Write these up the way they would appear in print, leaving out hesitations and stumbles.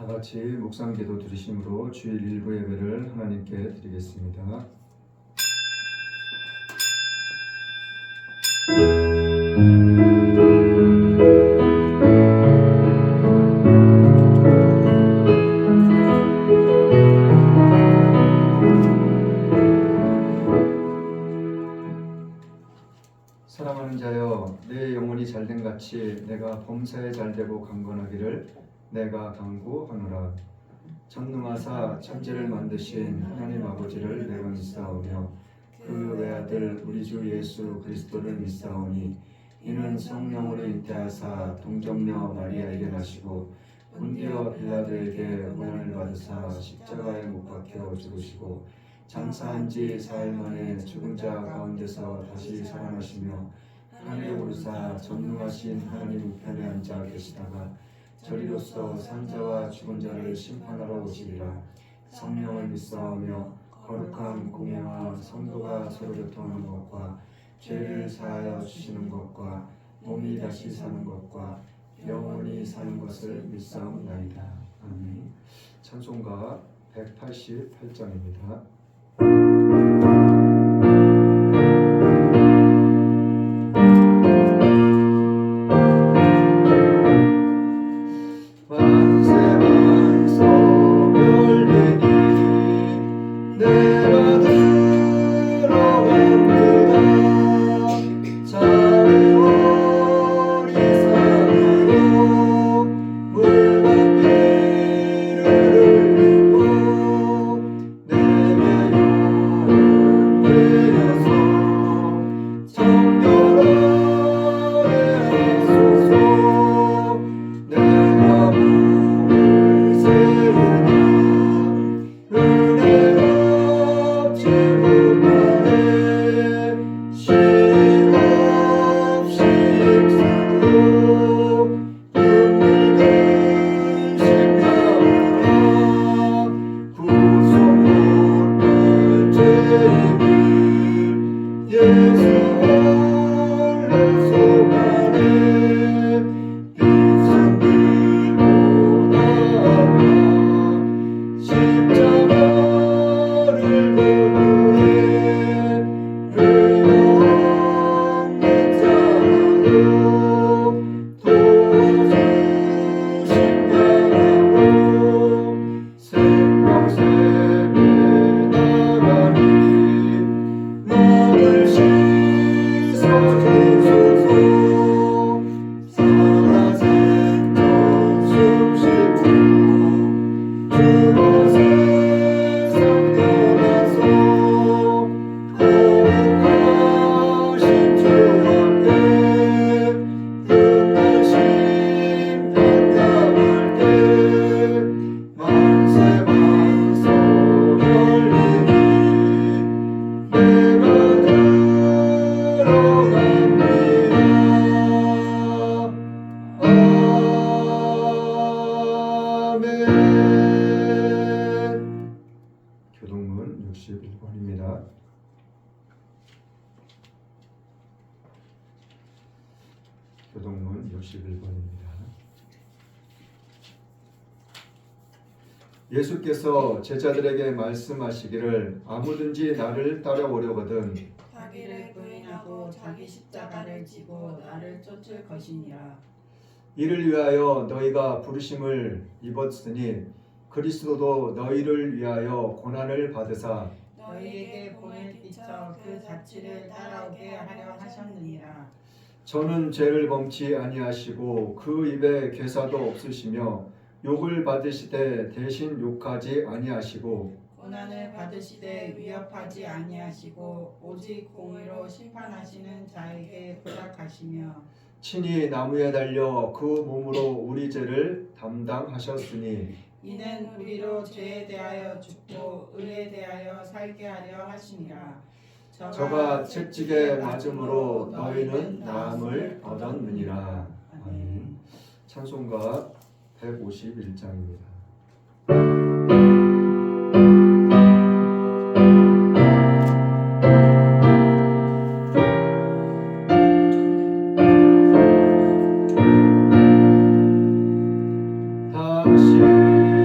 다 같이 묵상 기도 드리심으로 주일 일부 예배를 하나님께 드리겠습니다. 사랑하는 자여, 내 영혼이 잘된 같이 내가 범사에 잘되고 강건하기를 내가 간구하노라. 전능하사 천지를 만드신 하나님 아버지를 내가 믿사오며 그 외아들 우리 주 예수 그리스도를 믿사오니 이는 성령으로 잉태하사 동정녀 마리아에게 나시고 본디오 빌라도에게 고난을 받으사 십자가에 못 박혀 죽으시고 장사한 지 사흘 만에 죽은 자 가운데서 다시 살아나시며 하늘에 오르사 전능하신 하나님 우편에 앉아 계시다가 저리로서 산자와 죽은 자를 심판하러 오시리라. 성령을 믿사오며 거룩한 공예와 성도가 서로 교통하는 것과 죄를 사하여 주시는 것과 몸이 다시 사는 것과 영원히 사는 것을 믿사옵나이다. 아멘. 찬송가 188장입니다. 교동문 61번입니다. 교동문 61번입니다. 예수께서 제자들에게 말씀하시기를 아무든지 나를 따라오려거든 자기를 부인하고 자기 십자가를 지고 나를 쫓을 것이니라. 이를 위하여 너희가 부르심을 입었으니 그리스도도 너희를 위하여 고난을 받으사 너희에게 본을 비춰 그 자취를 따라오게 하려 하셨느니라. 저는 죄를 범치 아니하시고 그 입에 괴사도 없으시며 욕을 받으시되 대신 욕하지 아니하시고 고난을 받으시되 위협하지 아니하시고 오직 공의로 심판하시는 자에게 부탁하시며 친히 나무에 달려 그 몸으로 우리 죄를 담당하셨으니 이는 우리로 죄에 대하여 죽고 의에 대하여 살게 하려 하시니라. 저가 채찍에 맞음으로 너희는 나음을 얻었느니라. 아멘. 찬송가 151장입니다. 다시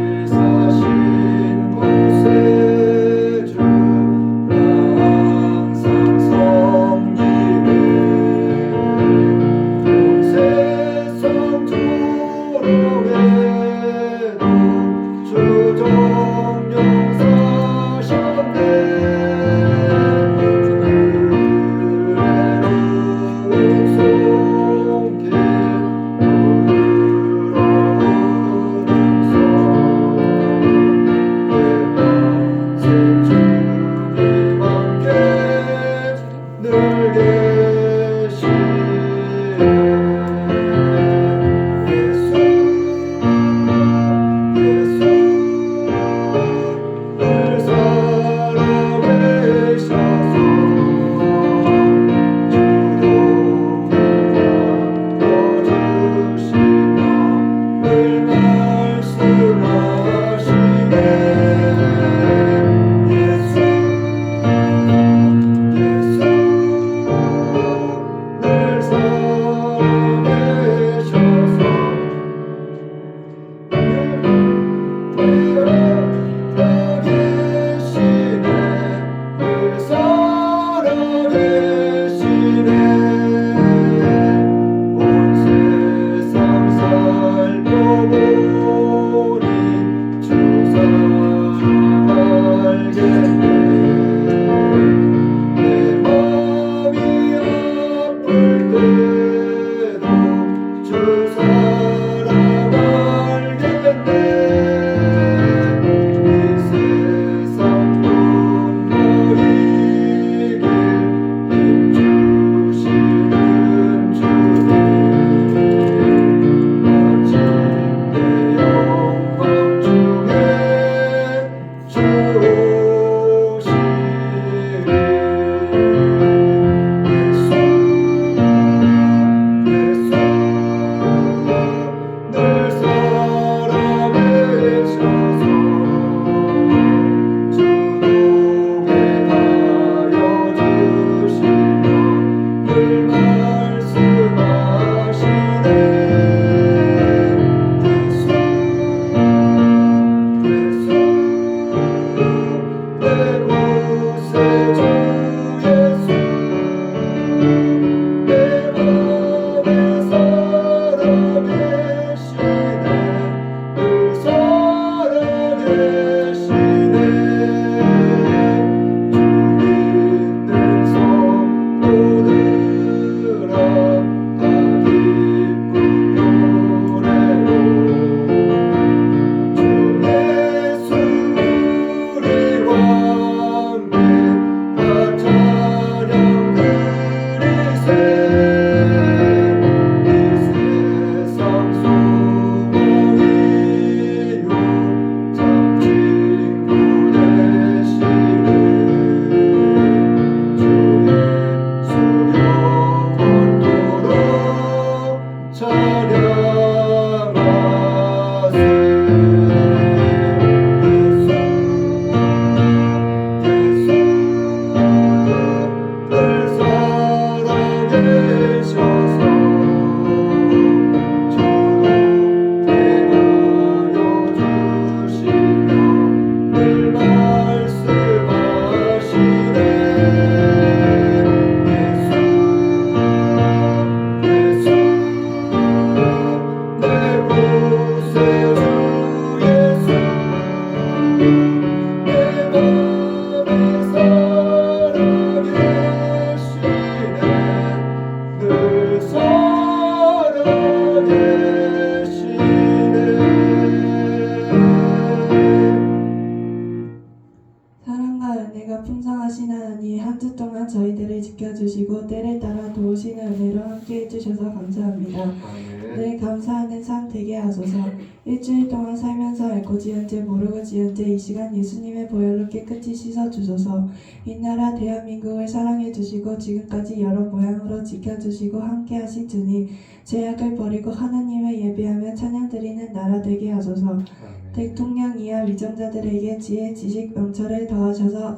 풍성하신 하나님, 한 주 동안 저희들을 지켜주시고 때를 따라 도우시는 은혜로 함께 해주셔서 감사합니다. 아멘. 늘 감사하는 삶 되게 하소서. 일주일 동안 살면서 알고 지은 죄 모르고 지은 죄 이 시간 예수님의 보혈로 깨끗이 씻어주소서. 이 나라 대한민국을 사랑해주시고 지금까지 여러 모양으로 지켜주시고 함께하신 주님, 죄악을 버리고 하나님을 예배하며 찬양드리는 나라 되게 하소서. 아멘. 대통령 이하 위정자들에게 지혜, 지식, 명철을 더하셔서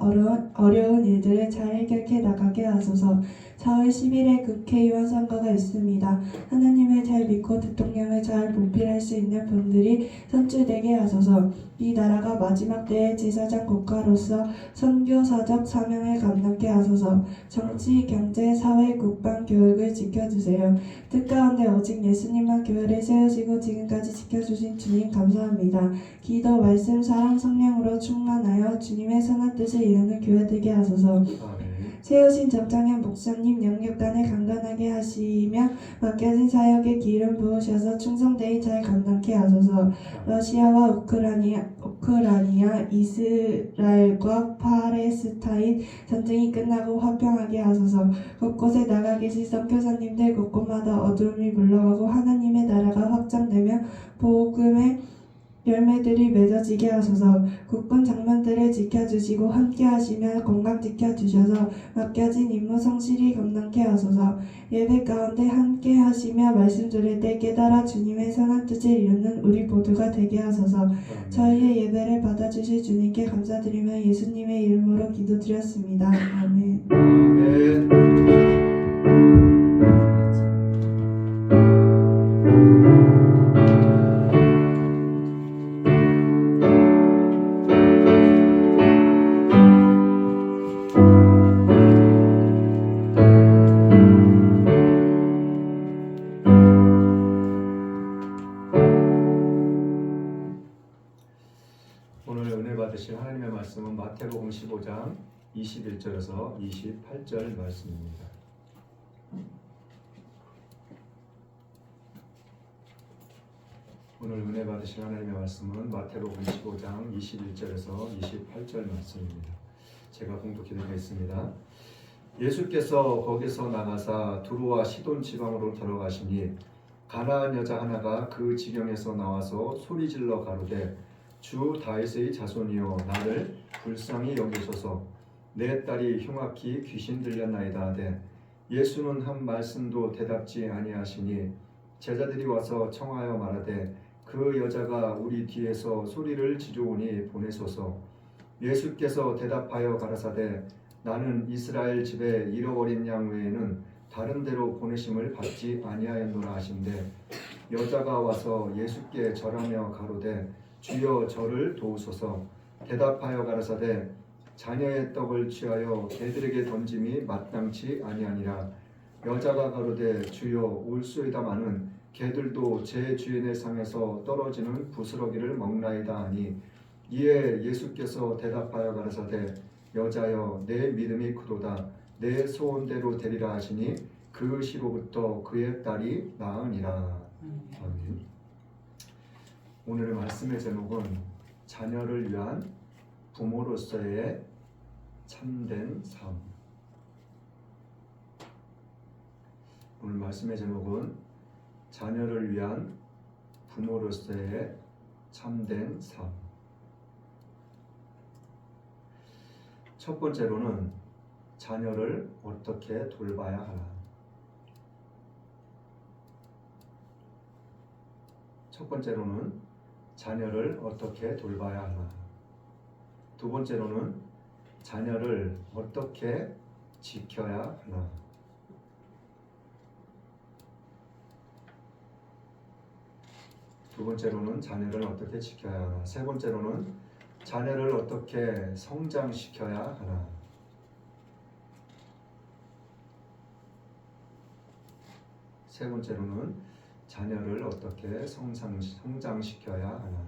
어려운 일들을 잘 해결해 나가게 하소서. 4월 10일에 국회의원 선거가 있습니다. 하나님을 잘 믿고 대통령을 잘 보필할 수 있는 분들이 선출되게 하소서. 이 나라가 마지막 때의 제사장 국가로서 선교사적 사명을 감당케 하소서. 정치, 경제, 사회, 국방, 교육을 지켜주세요. 뜻 가운데 오직 예수님만 교회를 세우시고 지금까지 지켜주신 주님 감사합니다. 기도, 말씀, 사랑, 성령으로 충만하여 주님의 선한 뜻을 이루는 교회 되게 하소서. 아멘. 세우신 정창현 목사님 영육간을 강건하게 하시며 맡겨진 사역에 기름 부으셔서 충성되이 잘 감당케 하소서. 러시아와 우크라이나, 이스라엘과 팔레스타인 전쟁이 끝나고 화평하게 하소서. 곳곳에 나가 계신 선교사님들 곳곳마다 어두움이 물러가고 하나님의 나라가 확장되며 복음의 열매들이 맺어지게 하소서. 국군 장관들을 지켜주시고 함께하시며 건강 지켜주셔서 맡겨진 임무 성실히 감당케 하소서. 예배 가운데 함께하시며 말씀 들을 때 깨달아 주님의 선한 뜻을 이루는 우리 모두가 되게 하소서. 저희의 예배를 받아주실 주님께 감사드리며 예수님의 이름으로 기도드렸습니다. 아멘. 아멘. 오늘 은혜 받으실 하나님의 말씀은 마태복음 15장 21절에서 28절 말씀입니다. 오늘 은혜 받으실 하나님의 말씀은 마태복음 15장 21절에서 28절 말씀입니다. 제가 봉독 기도하겠습니다. 예수께서 거기서 나가사 두로와 시돈 지방으로 들어가시니 가나안 여자 하나가 그 지경에서 나와서 소리질러 가로되 주 다윗의 자손이여 나를 불쌍히 여기소서 내 딸이 흉악히 귀신 들렸나이다 하되 예수는 한 말씀도 대답지 아니하시니 제자들이 와서 청하여 말하되 그 여자가 우리 뒤에서 소리를 지르오니 보내소서. 예수께서 대답하여 가라사대 나는 이스라엘 집에 잃어버린 양 외에는 다른 데로 보내심을 받지 아니하였노라 하신대 여자가 와서 예수께 절하며 가로되 주여 저를 도우소서. 대답하여 가라사대 자녀의 떡을 취하여 개들에게 던짐이 마땅치 아니하니라. 여자가 가로되 주여 올소이다마는 개들도 제 주인의 상에서 떨어지는 부스러기를 먹나이다 하니 이에 예수께서 대답하여 가라사대 여자여 내 믿음이 크도다 내 소원대로 되리라 하시니 그 시로부터 그의 딸이 나으니라. 아멘. 오늘의 말씀의 제목은 자녀를 위한 부모로서의 참된 삶. 오늘 말씀의 제목은 자녀를 위한 부모로서의 참된 삶. 첫 번째로는 자녀를 어떻게 돌봐야 하나. 첫 번째로는 자녀를 어떻게 돌봐야 하나. 두 번째로는 자녀를 어떻게 지켜야 하나. 두 번째로는 자녀를 어떻게 지켜야 하나. 세 번째로는 자녀를 어떻게 성장시켜야 하나. 세 번째로는 자녀를 어떻게 성장시켜야 하나.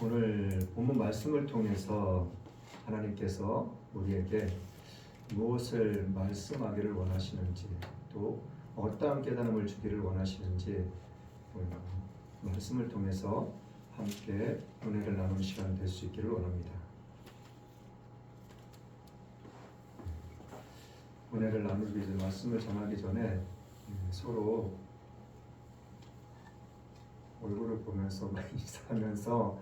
오늘 본문 말씀을 통해서 하나님께서 우리에게 무엇을 말씀하기를 원하시는지 또 어떠한 깨달음을 주기를 원하시는지 말씀을 통해서 함께 은혜를 나누는 시간 될 수 있기를 원합니다. 은혜를 나누기 전에 말씀을 전하기 전에 서로 얼굴을 보면서 인사하면서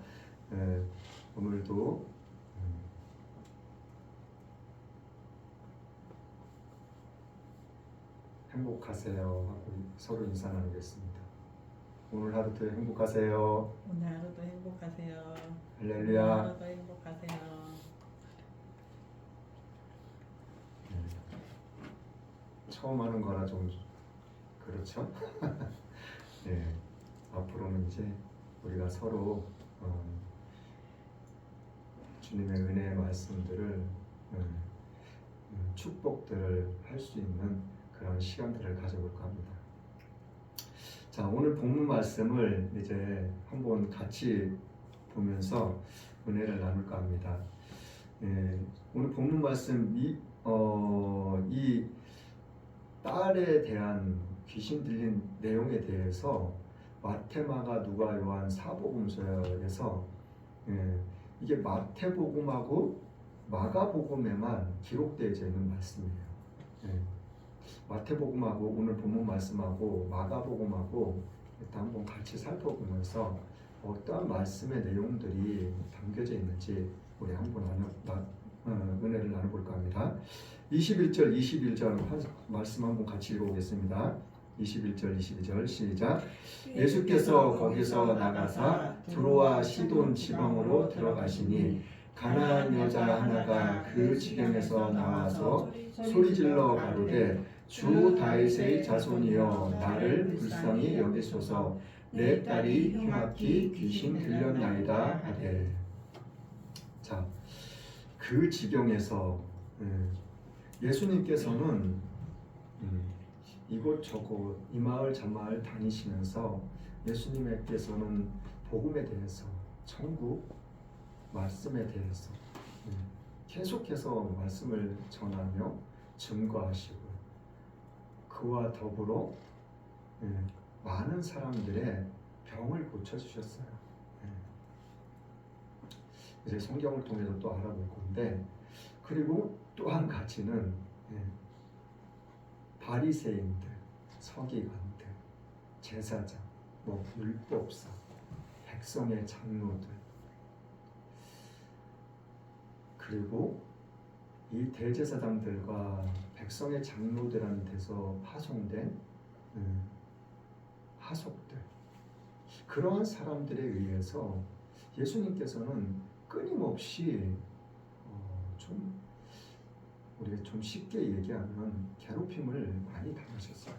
오늘도 행복하세요 하고 서로 인사 나누겠습니다. 오늘 하루도 행복하세요. 오늘 하루도 행복하세요. 할렐루야. 오늘 하루도 행복하세요. 처음 하는 거라 좀 그렇죠? 네, 앞으로는 이제 우리가 서로 주님의 은혜의 말씀들을 축복들을 할 수 있는 그런 시간들을 가져볼까 합니다. 자, 오늘 본문 말씀을 이제 한번 같이 보면서 은혜를 나눌까 합니다. 오늘 본문 말씀 이 딸에 대한 귀신 들린 내용에 대해서 마태, 마가, 누가, 요한 사복음서에서 이게 마태복음하고 마가복음에만 기록되어 있는 말씀이에요. 마태복음하고 오늘 본문 말씀하고 마가복음하고 일단 한번 같이 살펴보면서 어떠한 말씀의 내용들이 담겨져 있는지 우리 한번 은혜를 나눠볼까 합니다. 21절, 22절 말씀 한번 같이 읽어보겠습니다. 21절, 22절 시작. 예수께서 거기서 나가사 두로와 시돈 지방으로 들어가시니 가나안 여자 하나가 그 지경에서 나와서 소리질러 가로되 주 다윗의 자손이여 나를 불쌍히 여기소서 내 딸이 흉악히 귀신 들렸나이다 하되. 자, 그 지경에서 예수님께서는 이곳저곳 이 마을 저 마을 다니시면서 예수님께서는 복음에 대해서 천국 말씀에 대해서 계속해서 말씀을 전하며 증거하시고 그와 더불어 많은 사람들의 병을 고쳐주셨어요. 이제 성경을 통해서 또 알아볼 건데, 그리고 또 한 가지는 바리새인들, 서기관들, 제사장, 율법사, 백성의 장로들, 그리고 이 대제사장들과 백성의 장로들한테서 파송된 하속들, 그러한 사람들에 의해서 예수님께서는 끊임없이 우리가 좀 쉽게 얘기하면 괴롭힘을 많이 당하셨어요.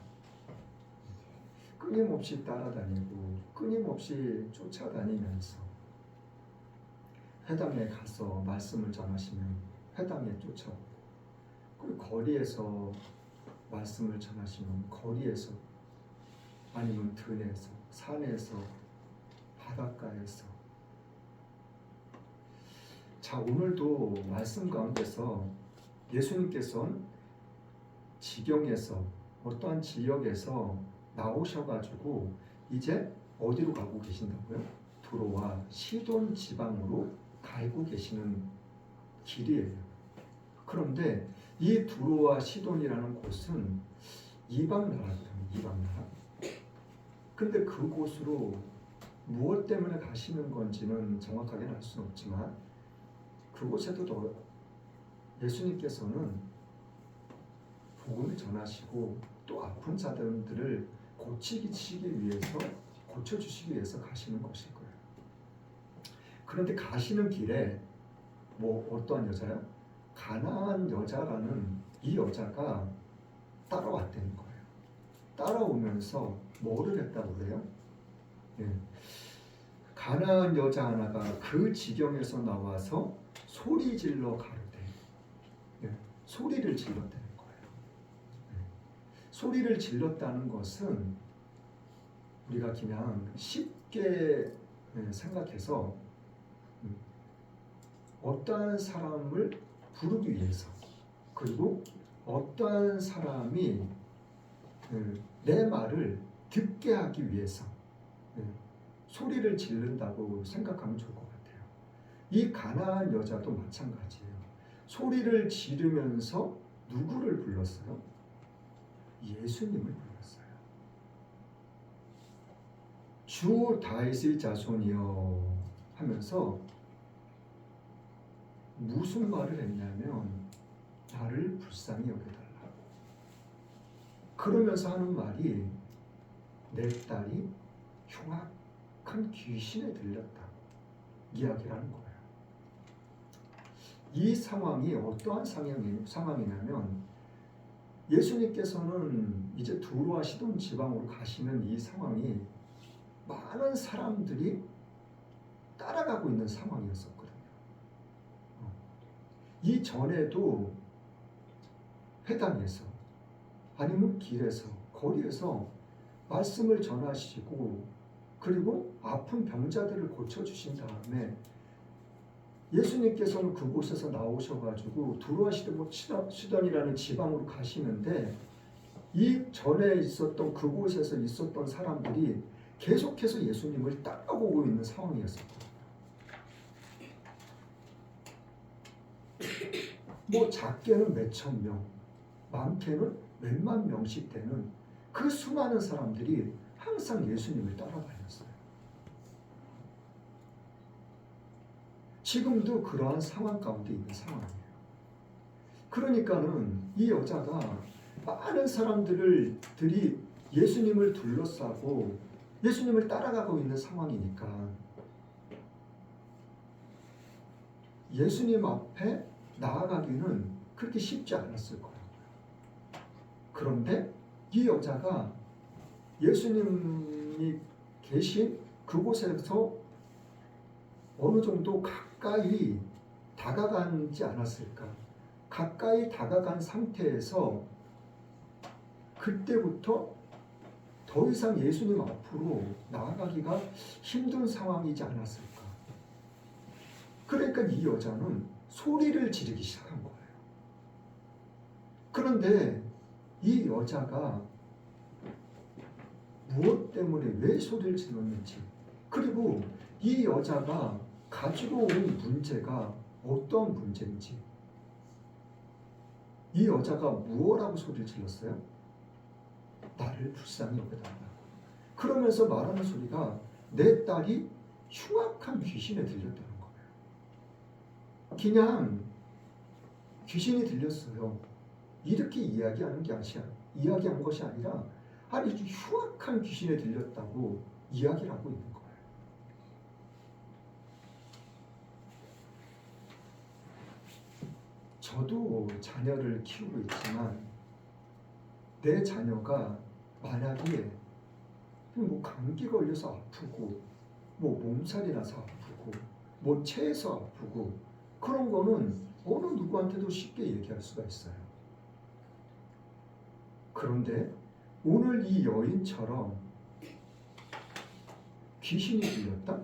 끊임없이 따라다니고 끊임없이 쫓아다니면서 회당에 가서 말씀을 전하시면 회당에 쫓아오고, 그리고 거리에서 말씀을 전하시면 거리에서, 아니면 들에서, 산에서, 바닷가에서. 자, 오늘도 말씀 가운데서 예수님께서는 지경에서, 어떠한 지역에서 나오셔가지고 이제 어디로 가고 계신다고요? 두로와 시돈 지방으로 가고 계시는 길이에요. 그런데 이 두로와 시돈이라는 곳은 이방 나라거든요. 이방 나라. 근데 그곳으로 무엇 때문에 가시는 건지는 정확하게는 알 수는 없지만, 그곳에도 더 예수님께서는 복음을 전하시고 또 아픈 자들을 고쳐주시기 위해서 가시는 것일 거예요. 그런데 가시는 길에 어떠한 여자요? 가나안 여자라는 이 여자가 따라왔다는 거예요. 따라오면서 뭐를 했다고 그래요? 가나안 여자 하나가 그 지경에서 나와서 소리 질러 가르되, 소리를 질렀다는 거예요. 소리를 질렀다는 것은 우리가 그냥 쉽게 생각해서 어떠한 사람을 부르기 위해서, 그리고 어떠한 사람이 내 말을 듣게 하기 위해서 소리를 지른다고 생각하면 좋을 것 같아요. 이 가나안 여자도 마찬가지예요. 소리를 지르면서 누구를 불렀어요? 예수님을 불렀어요. 주 다윗의 자손이여 하면서 무슨 말을 했냐면 나를 불쌍히 여겨달라. 그러면서 하는 말이 내 딸이 흉악한 귀신에 들렸다 이야기를 하는 거예요. 이 상황이 어떠한 상황이냐면 예수님께서는 이제 두로와 시돈 지방으로 가시는 이 상황이 많은 사람들이 따라가고 있는 상황이었었거든요. 이 전에도 회당에서 아니면 길에서, 거리에서 말씀을 전하시고, 그리고 아픈 병자들을 고쳐주신 다음에 예수님께서는 그곳에서 나오셔가지고 두로와 시돈이라는 지방으로 가시는데, 이 전에 있었던 그곳에서 있었던 사람들이 계속해서 예수님을 따라오고 있는 상황이었었거든요. 작게는 몇천 명, 많게는 몇만 명씩 되는 그 수많은 사람들이 항상 예수님을 따라다녔어요. 지금도 그러한 상황 가운데 있는 상황이에요. 그러니까는 이 여자가 많은 사람들이 예수님을 둘러싸고 예수님을 따라가고 있는 상황이니까 예수님 앞에 나아가기는 그렇게 쉽지 않았을 거예요. 그런데 이 여자가 예수님이 계신 그곳에서 어느 정도 가까이 다가가지 않았을까? 가까이 다가간 상태에서 그때부터 더 이상 예수님 앞으로 나아가기가 힘든 상황이지 않았을까? 그러니까 이 여자는 소리를 지르기 시작한 거예요. 그런데 이 여자가 무엇 때문에 왜 소리를 질렀는지, 그리고 이 여자가 가지고 온 문제가 어떤 문제인지, 이 여자가 무엇라고 소리를 질렀어요? 나를 불쌍히 여겨달라. 그러면서 말하는 소리가 내 딸이 흉악한 귀신에 들렸다는 거예요. 그냥 귀신이 들렸어요. 이렇게 이야기한 것이 아니라 아주 흉악한 귀신에 들렸다고 이야기를 하고 있는 거예요. 저도 자녀를 키우고 있지만 내 자녀가 만약에 뭐 감기 걸려서 아프고 뭐 몸살이 나서 아프고 뭐 체해서 아프고 그런 거는 어느 누구한테도 쉽게 얘기할 수가 있어요. 그런데 오늘 이 여인처럼 귀신이 들렸다?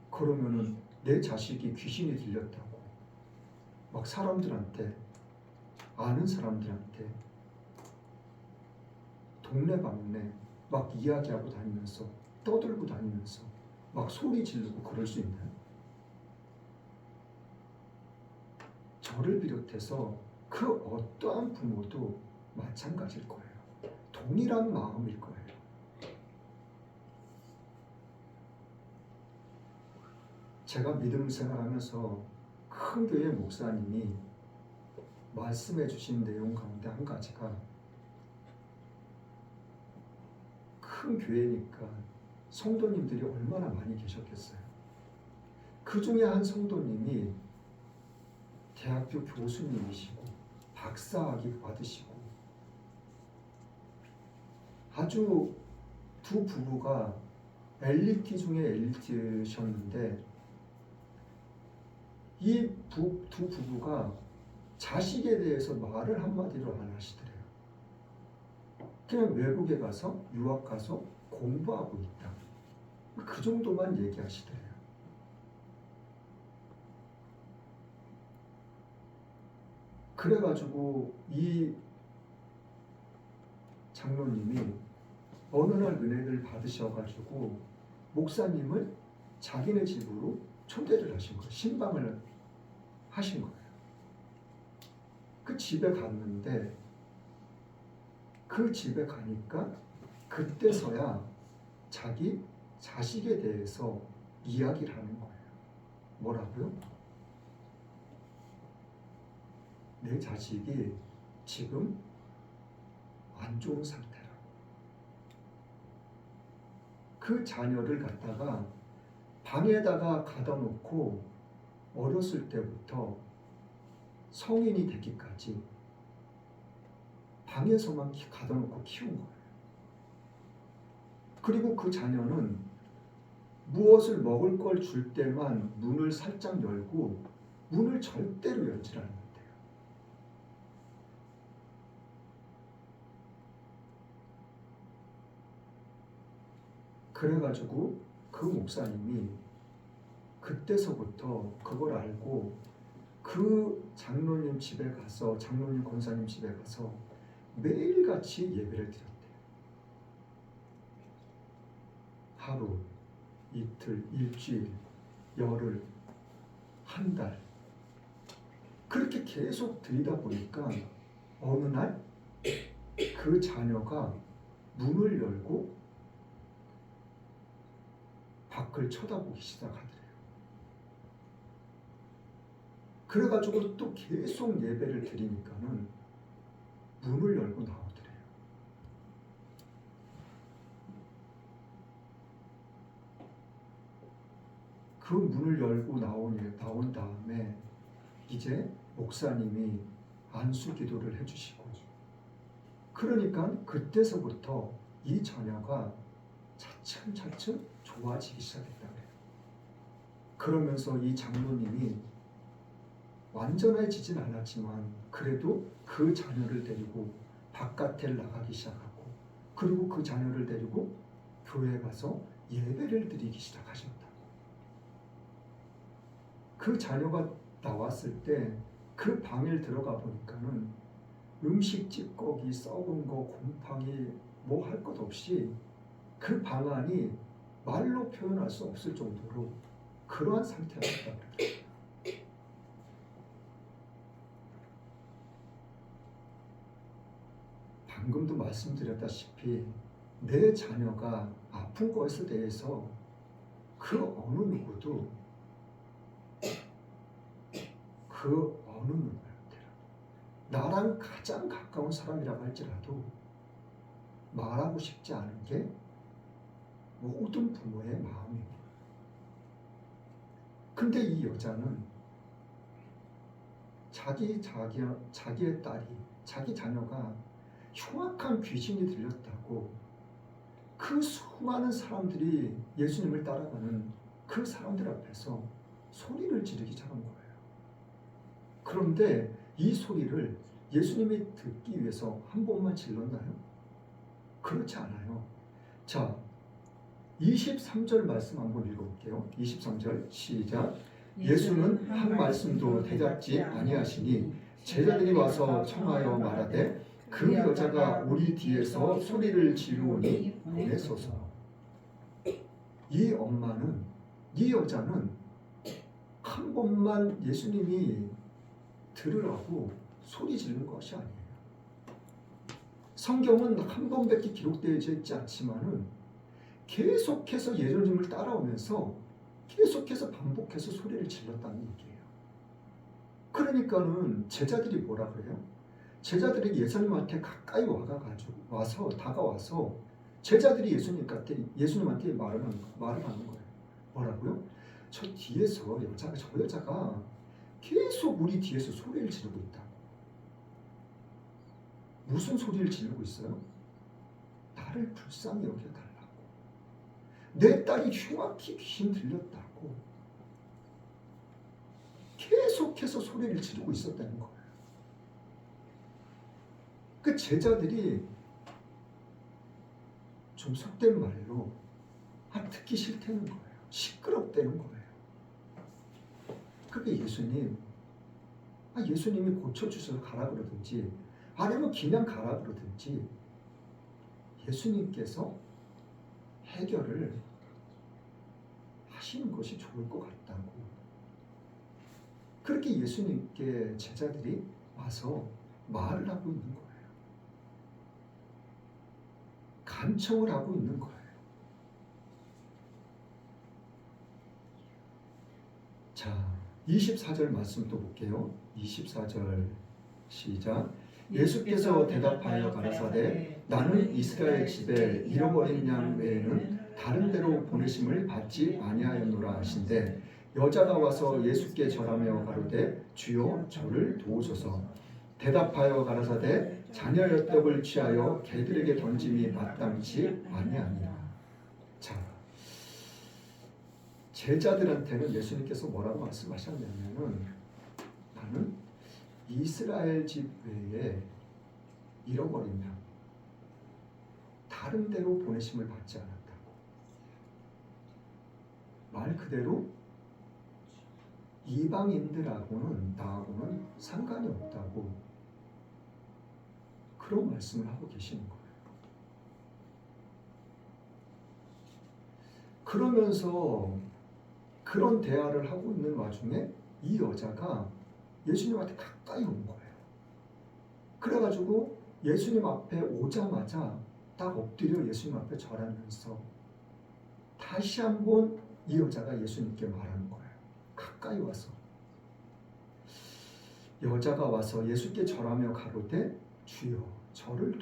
그러면은 내 자식이 귀신이 들렸다고 막 사람들한테, 아는 사람들한테 동네방네 막 이야기하고 다니면서, 떠들고 다니면서 막 소리 지르고 그럴 수 있나요? 저를 비롯해서 그 어떠한 부모도 마찬가지일 거예요. 동일한 마음일 거예요. 제가 믿음 생활하면서 큰 교회 목사님이 말씀해 주신 내용 가운데 한 가지가, 큰 교회니까 성도님들이 얼마나 많이 계셨겠어요. 그 중에 한 성도님이 대학교 교수님이시고 박사학위 받으시고 아주 두 부부가 엘리트 중에 엘리트셨는데 이 두 부부가 자식에 대해서 말을 한마디로 안 하시더래요. 그냥 외국에 가서 유학 가서 공부하고 있다. 그 정도만 얘기하시더래요. 그래가지고 이 장로님이 어느 날 은혜를 받으셔가지고 목사님을 자기네 집으로 초대를 하신 거예요. 신방을 하신 거예요. 그 집에 갔는데 그 집에 가니까 그때서야 자기 자식에 대해서 이야기를 하는 거예요. 뭐라고요? 내 자식이 지금 안 좋은 상태라고. 그 자녀를 갖다가 방에다가 가둬 놓고 어렸을 때부터 성인이 되기까지 방에서만 가둬 놓고 키운 거예요. 그리고 그 자녀는 무엇을 먹을 걸 줄 때만 문을 살짝 열고 문을 절대로 열지 않는데요. 그래가지고 그 목사님이 그때서부터 그걸 알고 그 장로님 집에 가서, 장로님 권사님 집에 가서 매일같이 예배를 드렸대요. 하루, 이틀, 일주일, 열흘, 한 달, 그렇게 계속 드리다 보니까 어느 날 그 자녀가 문을 열고 밖을 쳐다보기 시작하더래요. 그래가지고 또 계속 예배를 드리니까는 문을 열고 나오더래요. 그 문을 열고 나온 다음에 이제 목사님이 안수 기도를 해주시고, 그러니까 그때서부터 이 자녀가 차츰차츰 좋아지기 시작했다고 해요. 그러면서 이 장로님이 완전해지진 않았지만 그래도 그 자녀를 데리고 바깥에 나가기 시작하고, 그리고 그 자녀를 데리고 교회에 가서 예배를 드리기 시작하셨다. 그 자녀가 나왔을 때 그 방에 들어가 보니까는 음식 찌꺼기, 썩은 거, 곰팡이 뭐 할 것 없이 그 방안이 말로 표현할 수 없을 정도로 그러한 상태였다. 방금도 말씀드렸다시피 내 자녀가 아픈 것에 대해서 그 어느 누구도 그 어느 누구한테 나랑 가장 가까운 사람이라고 할지라도 말하고 싶지 않은 게 모든 부모의 마음입니다. 근데 이 여자는 자기의 딸이, 자기 자녀가 흉악한 귀신이 들렸다고 그 수많은 사람들이 예수님을 따라가는 그 사람들 앞에서 소리를 지르기 시작한 거예요. 그런데 이 소리를 예수님이 듣기 위해서 한 번만 질렀나요? 그렇지 않아요. 자, 23절 말씀 한번 읽어볼게요. 23절 시작. 예수는 한 말씀도 대답지 아니하시니 제자들이 와서 청하여 말하되 그 여자가 우리 뒤에서 소리를 지르오니 보내소서. 이 엄마는, 이 여자는 한 번만 예수님이 들으라고 소리 지르는 것이 아니에요. 성경은 한 번밖에 기록되어 있지 않지만은 계속해서 예수님을 따라오면서 계속해서 반복해서 소리를 질렀다는 얘기예요. 그러니까는 제자들이 뭐라 그래요? 제자들이 예수님한테 가까이 와서 다가와서 제자들이 예수님한테 말을 하는 거예요. 뭐라고요? 저 여자가 계속 우리 뒤에서 소리를 지르고 있다. 무슨 소리를 지르고 있어요? 나를 불쌍히 여겨달라고. 내 딸이 흉악히 귀신 들렸다고 계속해서 소리를 지르고 있었다는 거예요. 그 제자들이 좀 속된 말로 듣기 싫다는 거예요. 시끄럽다는 거예요. 그게 예수님이 고쳐주셔서 가라 그러든지 아니면 그냥 가라 그러든지 예수님께서 해결을 하시는 것이 좋을 것 같다고. 그렇게 예수님께 제자들이 와서 말을 하고 있는 거예요. 간청을 하고 있는 거예요. 자, 24절 말씀 또 볼게요. 24절 시작. 예수께서 대답하여 가라사대 나는 이스라엘 집에 잃어버린 양 외에는 다른 데로 보내심을 받지 아니하였노라 하신대 여자가 와서 예수께 절하며 가로되 주여 저를 도우소서. 대답하여 가라사대 자녀의 떡을 취하여 개들에게 던짐이 마땅치 아니하니라. 자, 제자들한테는 예수님께서 뭐라고 말씀하셨냐면은 나는 이스라엘 집 외에 잃어버리면 다른 데로 보내심을 받지 않았다고. 말 그대로 이방인들하고는 나하고는 상관이 없다고 그런 말씀을 하고 계시는 거예요. 그러면서 그런 대화를 하고 있는 와중에 이 여자가 예수님한테 가까이 온 거예요. 그래가지고 예수님 앞에 오자마자 딱 엎드려 예수님 앞에 절하면서 다시 한번 이 여자가 예수님께 말하는 거예요. 가까이 와서. 여자가 와서 예수께 절하며 가로되 주여 저를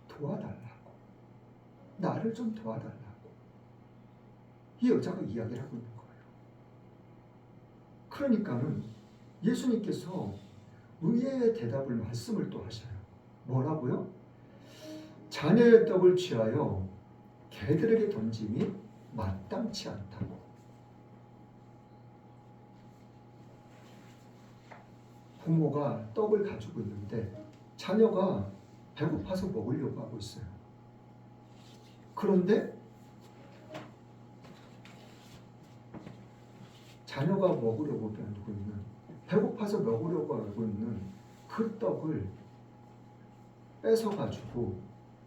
도와달라고. 나를 좀 도와달라고. 이 여자가 이야기를 하고 있는 거예요. 그러니까는 예수님께서 의외의 대답을 말씀을 또 하셔요. 뭐라고요? 자녀의 떡을 취하여 개들에게 던짐이 마땅치 않다고. 부모가 떡을 가지고 있는데 자녀가 배고파서 먹으려고 하고 있어요. 그런데 자녀가 배고파서 먹으려고 하고 있는 그 그 떡을 뺏어가지고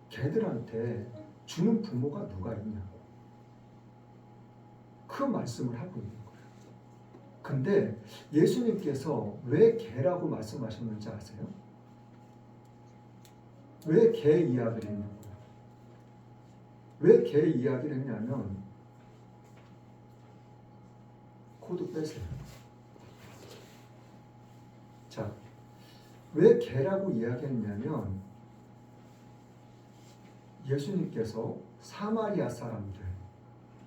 개들한테 주는 부모가 누가 있냐고 그 말씀을 하고 있는 거예요. 근데 예수님께서 왜 개라고 말씀하셨는지 아세요? 왜 개 이야기를 했냐고요? 왜 개 이야기를 했냐면 코드 빼세요. 자, 왜 개라고 이야기했냐면 예수님께서 사마리아 사람들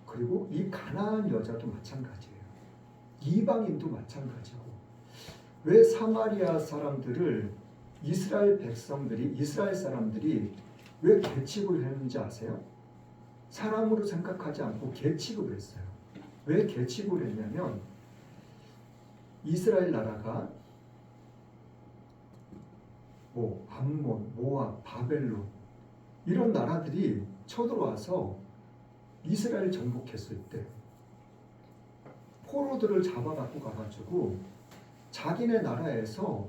그리고 이 가나안 여자도 마찬가지예요. 이방인도 마찬가지고 왜 사마리아 사람들을 이스라엘 사람들이 왜 개 취급을 했는지 아세요? 사람으로 생각하지 않고 개 취급을 했어요. 왜 개 취급을 했냐면 이스라엘 나라가 암몬, 모압, 바벨론 이런 나라들이 쳐들어와서 이스라엘 정복했을 때 포로들을 잡아갖고 가가지고 자기네 나라에서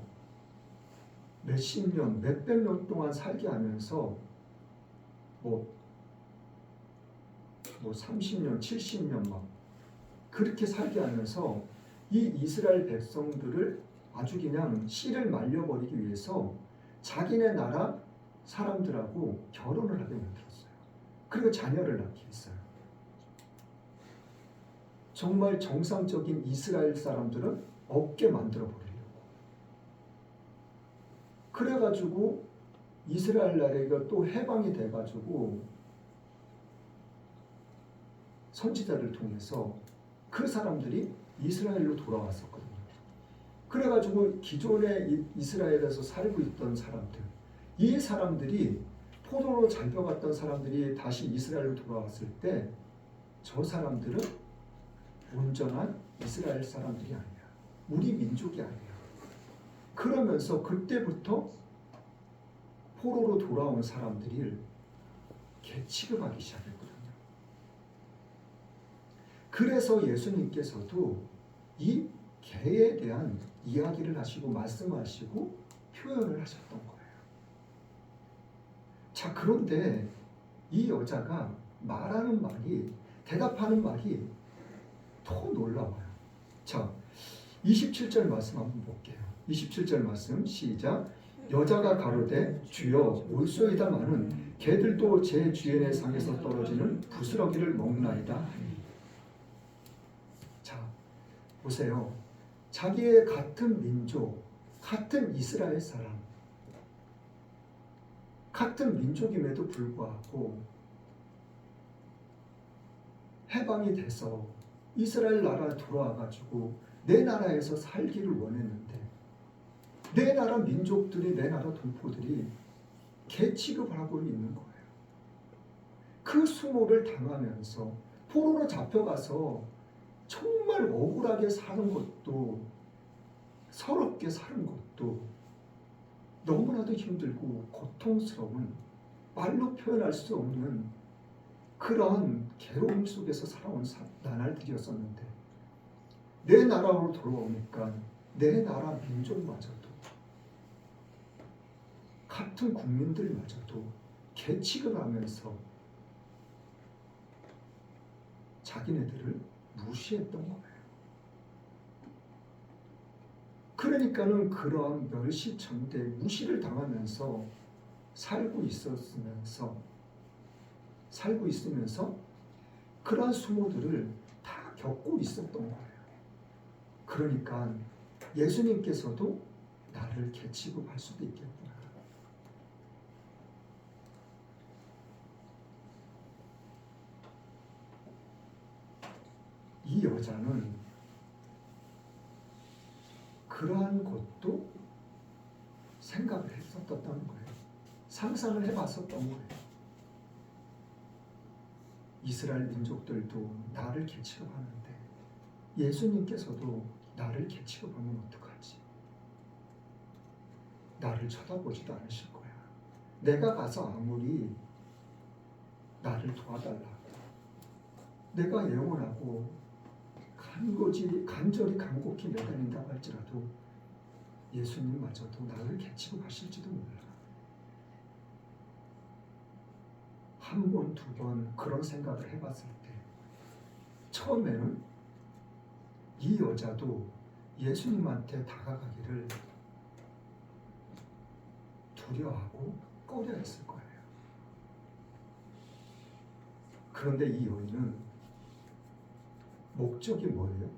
몇십 년, 몇백 년 동안 살게 하면서 30년, 70년 막 그렇게 살게 하면서 이 이스라엘 백성들을 아주 그냥 씨를 말려버리기 위해서 자기네 나라 사람들하고 결혼을 하게 만들었어요. 그리고 자녀를 낳게 했어요. 정말 정상적인 이스라엘 사람들은 없게 만들어 버리려고. 그래가지고 이스라엘 나라가 또 해방이 돼가지고 선지자를 통해서 그 사람들이 이스라엘로 돌아왔었거든요. 그래가지고 기존에 이스라엘에서 살고 있던 사람들, 이 사람들이 포로로 잡혀갔던 사람들이 다시 이스라엘로 돌아왔을 때 저 사람들은 온전한 이스라엘 사람들이 아니야. 우리 민족이 아니야. 그러면서 그때부터 포로로 돌아온 사람들을 개 취급하기 시작했거든요. 그래서 예수님께서도 이 개에 대한 이야기를 하시고 말씀하시고 표현을 하셨던 거예요. 자, 그런데 이 여자가 말하는 말이, 대답하는 말이 더 놀라워요. 자, 27절 말씀 한번 볼게요. 27절 말씀 시작. 여자가 가로되 주여 올소이다마는 개들도 제 주인의 상에서 떨어지는 부스러기를 먹나이다. 자, 보세요. 자기의 같은 민족, 같은 이스라엘 사람, 같은 민족임에도 불구하고 해방이 돼서 이스라엘 나라에 돌아와가지고 내 나라에서 살기를 원했는데 내 나라 민족들이, 내 나라 동포들이 개 취급을 하고 있는 거예요. 그 수모를 당하면서 포로로 잡혀가서 정말 억울하게 사는 것도, 서럽게 사는 것도 너무나도 힘들고 고통스러운, 말로 표현할 수 없는 그런 괴로움 속에서 살아온 나날들이었었는데 내 나라로 돌아오니까 내 나라 민족마저도, 같은 국민들마저도 개 취급하면서 자기네들을 무시했던 거예요. 그러니까는 그런 멸시천대, 무시를 당하면서 살고 있으면서 그러한 수모들을 다 겪고 있었던 거예요. 그러니까 예수님께서도 나를 개 취급할 수도 있겠구나. 이 여자는 그러한 것도 생각을 했었던 거예요. 상상을 해봤었던 거예요. 이스라엘 민족들도 나를 개 취급하는데 예수님께서도 나를 개 취급하면 어떡하지? 나를 쳐다보지도 않으실 거야. 내가 가서 아무리 나를 도와달라고, 내가 애원하고 간절히 간곡히 매달린다고 할지라도 예수님마저도 나를 개치고 가실지도 몰라. 한 번, 두 번 그런 생각을 해봤을 때 처음에는 이 여자도 예수님한테 다가가기를 두려워하고 꺼려했을 거예요. 그런데 이 여인은 목적이 뭐예요?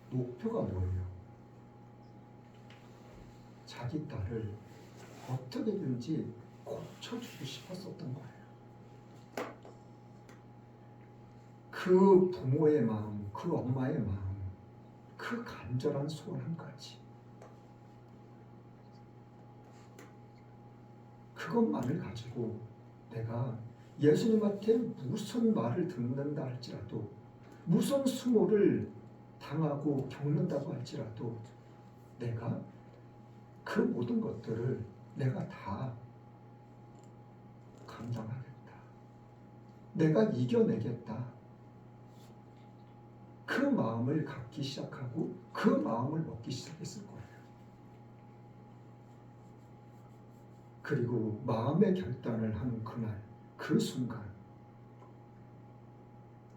목표가 뭐예요? 자기 딸을 어떻게든지 고쳐주고 싶었었던 거예요. 그 부모의 마음, 그 엄마의 마음, 그 간절한 소원 한 가지. 그것만을 가지고 내가 예수님한테 무슨 말을 듣는다 할지라도, 무슨 수모를 당하고 겪는다고 할지라도 내가 그 모든 것들을 내가 다 감당하겠다. 내가 이겨내겠다. 그 마음을 갖기 시작하고 그 마음을 먹기 시작했을 거예요. 그리고 마음의 결단을 하는 그날, 그 순간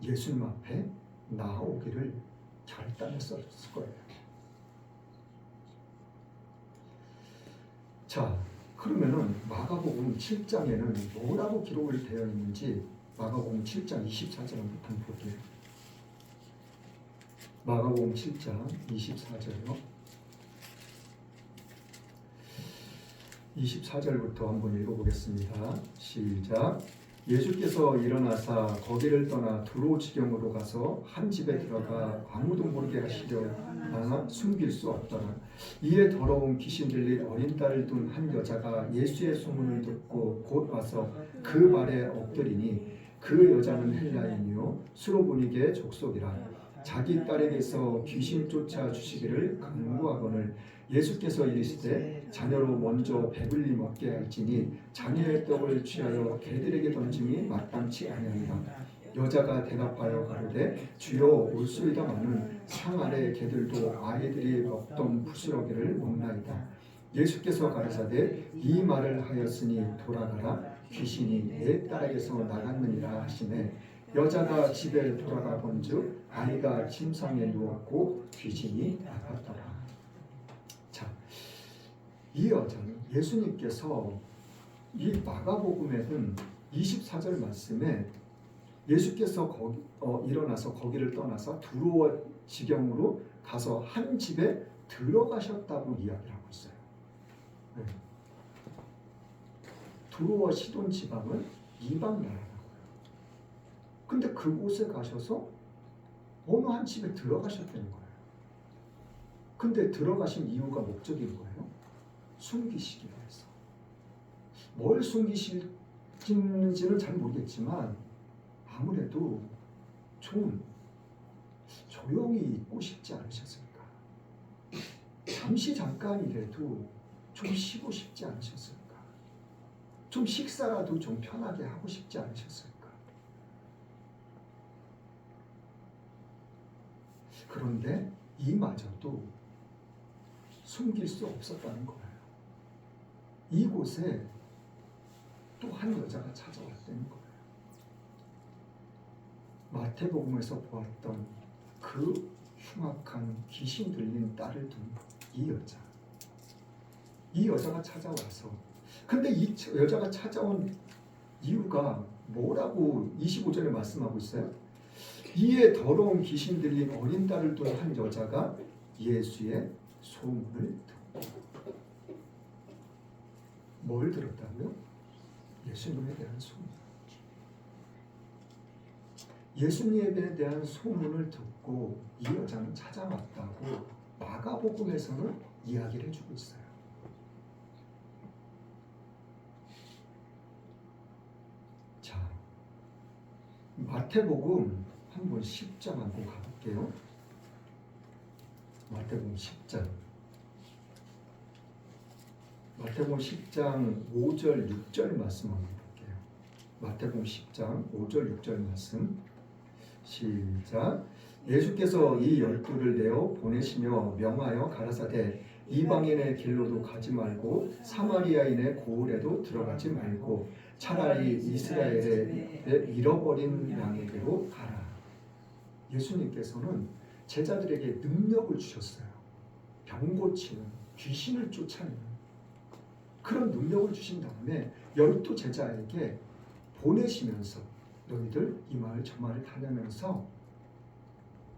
예수님 앞에 나오기를 결단했었을 거예요. 자, 그러면은 마가복음 7장에는 뭐라고 기록이 되어 있는지 마가복음 7장 24절 한번 볼게요. 마가복음 7장 24절요. 24절부터 한번 읽어보겠습니다. 시작. 예수께서 일어나사 거기를 떠나 두로 지경으로 가서 한 집에 들어가 아무도 모르게 하시려나 숨길 수 없더라. 이에 더러운 귀신 들린 어린 딸을 둔 한 여자가 예수의 소문을 듣고 곧 와서 그 발에 엎드리니 그 여자는 헬라인이요 수로보니게 족속이라. 자기 딸에게서 귀신 쫓아 주시기를 간구하거늘 예수께서 이르시되 자녀로 먼저 배불리 먹게 할지니 자녀의 떡을 취하여 개들에게 던짐이 마땅치 아니하니라. 여자가 대답하여 가로되 주여 올소이다마는 상 아래 개들도 아이들이 먹던 부스러기를 먹나이다. 예수께서 가라사대 이 말을 하였으니 돌아가라 귀신이 내 딸에게서 나갔느니라 하시매 여자가 집에 돌아가 본즉 아이가 침상에 누웠고 귀신이 나갔더라. 자, 이 여자는 예수님께서 이 마가복음에는 24절 말씀에 예수께서 일어나서 거기를 떠나서 두로 지경으로 가서 한 집에 들어가셨다고 이야기를 하고 있어요. 네. 두로와 시돈 지방은 이방 나라라고요. 근데 그곳에 가셔서 어느 한 집에 들어가셨다는 거예요. 근데 들어가신 이유가 목적인 거예요. 숨기시기 위해서. 뭘 숨기시는지는 잘 모르겠지만 아무래도 좀 조용히 있고 싶지 않으셨을까? 잠시 잠깐이라도 좀 쉬고 싶지 않으셨을까? 좀 식사라도 좀 편하게 하고 싶지 않으셨을까? 그런데 이마저도 숨길 수 없었다는 거예요. 이곳에 또 한 여자가 찾아왔다는 거예요. 마태복음에서 보았던 그 흉악한 귀신 들린 딸을 둔 이 여자. 이 여자가 찾아와서 근데 이 여자가 찾아온 이유가 뭐라고 25절에 말씀하고 있어요? 이에 더러운 귀신 들린 어린 딸을 둔 한 여자가 예수의 소문을 듣고 뭘 들었다고요? 예수님에 대한 소문. 예수님에 대한 소문을 듣고 이 여자는 찾아왔다고 마가복음에서는 이야기를 해주고 있어요. 자, 마태복음 한번 10장 한번 가볼게요. 마태복음 10장. 마태복음 10장 5절 6절 말씀 한번 볼게요. 마태복음 10장 5절 6절 말씀. 시작. 예수께서 이 12를 내어 보내시며 명하여 가라사대 이방인의 길로도 가지 말고 사마리아인의 고을에도 들어가지 말고 차라리 이스라엘의 잃어버린 양에게로 가라. 예수님께서는 제자들에게 능력을 주셨어요. 병 고치는, 귀신을 쫓아내는 그런 능력을 주신 다음에 12 제자에게 보내시면서 너희들 이 마을 저 마을 다니면서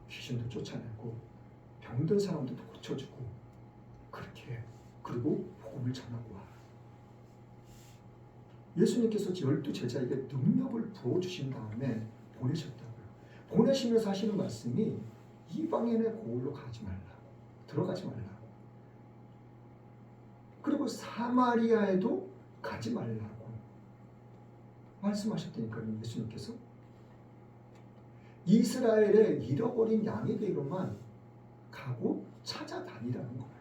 귀신도 쫓아내고 병든 사람들도 고쳐주고 그렇게 해. 그리고 복음을 전하고 와. 예수님께서 12 제자에게 능력을 부어주신 다음에 보내셨다고요. 보내시면서 하시는 말씀이 이방인의 고을로 가지 말라. 들어가지 말라. 그리고 사마리아에도 가지 말라고 말씀하셨다니까요. 예수님께서 이스라엘의 잃어버린 양에게로만 가고 찾아다니라는 거예요.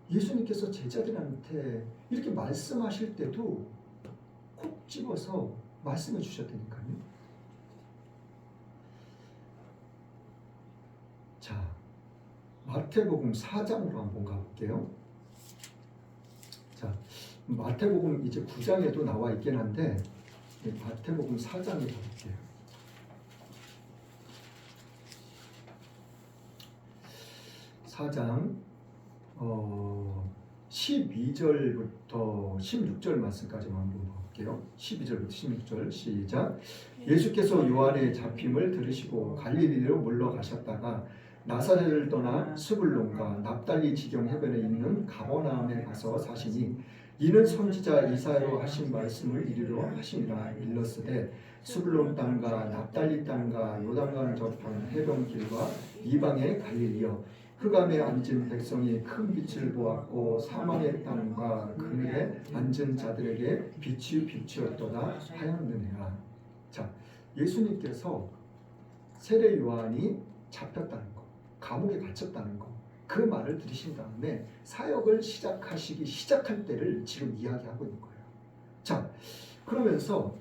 예수님께서 제자들한테 이렇게 말씀하실 때도 콕 집어서 말씀해 주셨다니까요. 자, 마태복음 4장으로 한번 가볼게요. 자, 마태복음 이제 9장에도 나와 있긴 한데 마태복음 4장에 가볼게요. 4장 12절부터 16절 말씀까지만 한번 볼게요. 12절부터 16절 시작. 예수께서 요한의 잡힘을 들으시고 갈릴리로 물러가셨다가 나사렛을 떠나 스불론과 납달리 지경 해변에 있는 가버나움에 가서 사시니 이는 선지자 이사야로 하신 말씀을 이루려 하심이라. 일렀으되 스불론 땅과 납달리 땅과 요단강 저편 해변길과 이방의 갈릴리여 흑암에 앉은 백성이 큰 빛을 보았고 사망의 땅과 그늘에 앉은 자들에게 빛이 비추었도다 하였느니라. 자, 예수님께서 세례 요한이 잡혔다는 거, 감옥에 갇혔다는 거, 그 말을 들으신 다음에 사역을 시작할 때를 지금 이야기하고 있는 거예요. 자, 그러면서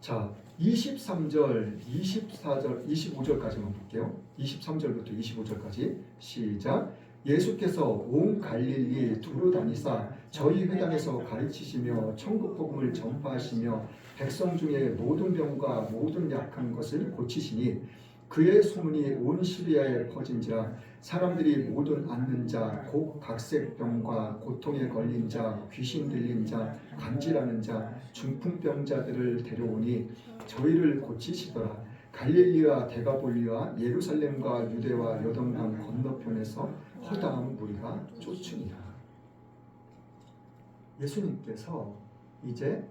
자 23절, 24절, 25절까지만 볼게요. 23절부터 25절까지 시작. 예수께서 온 갈릴리 두루 다니사 저희 회당에서 가르치시며 천국 복음을 전파하시며 백성 중에 모든 병과 모든 약한 것을 고치시니 그의 소문이 온 시리아에 퍼진지라. 사람들이 모든 앓는 자, 곧 각색병과 고통에 걸린 자, 귀신 들린 자, 간질하는 자, 중풍병자들을 데려오니 저희를 고치시더라. 갈릴리와 데가볼리와 예루살렘과 유대와 요단강 건너편에서 허다한 무리가 쫓으니라. 예수님께서 이제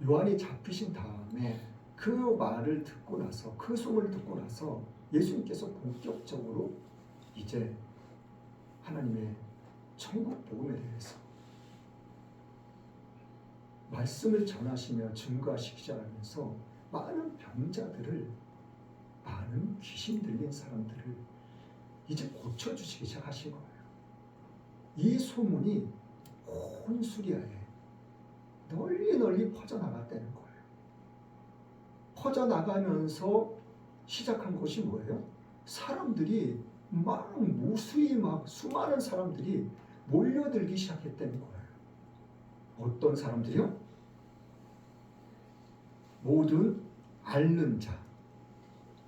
요한이 잡히신 다음에 그 말을 듣고 나서, 그 소문을 듣고 나서 예수님께서 본격적으로 이제 하나님의 천국 복음에 대해서 말씀을 전하시며 증거하시기 시작하면서 많은 병자들을, 많은 귀신 들린 사람들을 이제 고쳐주시기 시작하신 거예요. 이 소문이 온 수리아에 널리 퍼져나갔다는 거예요. 퍼져나가면서 시작한 것이 뭐예요? 사람들이 무수히 수많은 사람들이 몰려들기 시작했다는 거예요. 어떤 사람들이요? 모든 앓는 자,